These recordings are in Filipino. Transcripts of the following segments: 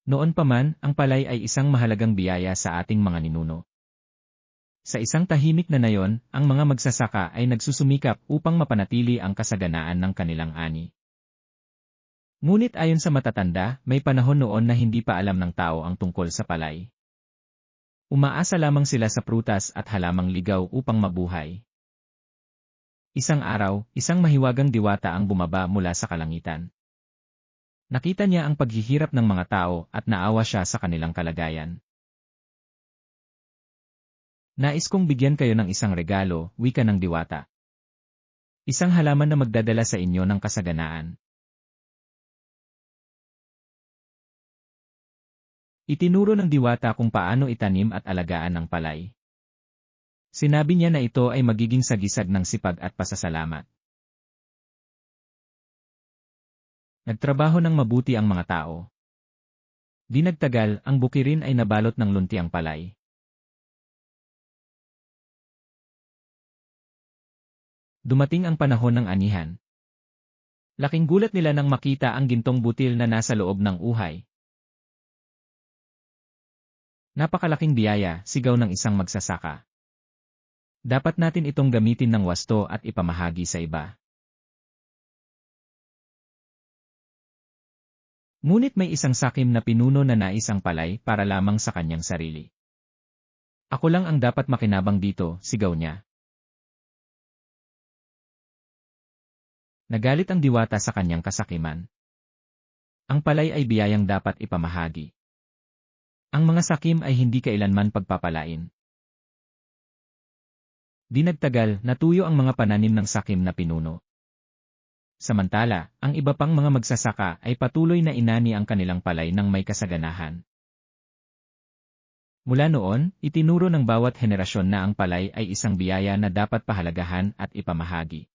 Noon pa man, ang palay ay isang mahalagang biyaya sa ating mga ninuno. Sa isang tahimik na nayon, ang mga magsasaka ay nagsusumikap upang mapanatili ang kasaganaan ng kanilang ani. Ngunit ayon sa matatanda, may panahon noon na hindi pa alam ng tao ang tungkol sa palay. Umaasa lamang sila sa prutas at halamang ligaw upang mabuhay. Isang araw, isang mahiwagang diwata ang bumaba mula sa kalangitan. Nakita niya ang paghihirap ng mga tao at naawa siya sa kanilang kalagayan. Nais kong bigyan kayo ng isang regalo, wika ng diwata. Isang halaman na magdadala sa inyo ng kasaganaan. Itinuro ng diwata kung paano itanim at alagaan ang palay. Sinabi niya na ito ay magiging sagisag ng sipag at pasasalamat. Nagtrabaho ng mabuti ang mga tao. Di nagtagal, ang bukirin ay nabalot ng luntiang palay. Dumating ang panahon ng anihan. Laking gulat nila nang makita ang gintong butil na nasa loob ng uhay. Napakalaking biyaya, sigaw ng isang magsasaka. Dapat natin itong gamitin ng wasto at ipamahagi sa iba. Ngunit may isang sakim na pinuno na nais ang palay para lamang sa kanyang sarili. Ako lang ang dapat makinabang dito, sigaw niya. Nagalit ang diwata sa kanyang kasakiman. Ang palay ay biyayang dapat ipamahagi. Ang mga sakim ay hindi kailanman pagpapalain. Di nagtagal, natuyo ang mga pananim ng sakim na pinuno. Samantala, ang iba pang mga magsasaka ay patuloy na inani ang kanilang palay ng may kasaganahan. Mula noon, itinuro ng bawat henerasyon na ang palay ay isang biyaya na dapat pahalagahan at ipamahagi.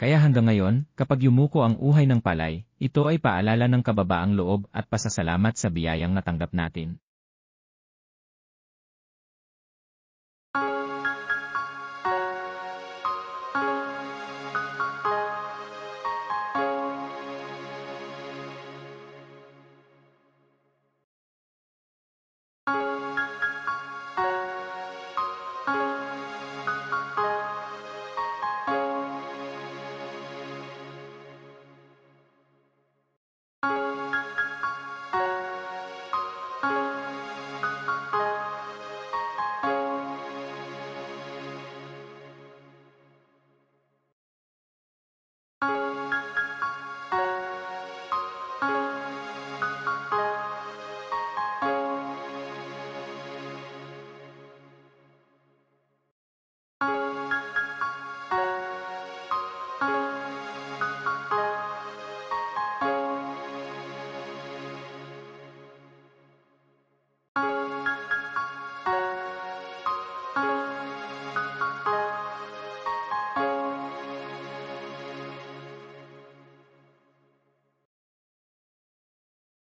Kaya hanggang ngayon, kapag yumuko ang uhay ng palay, ito ay paalala ng kababaang loob at pasasalamat sa biyayang natanggap natin.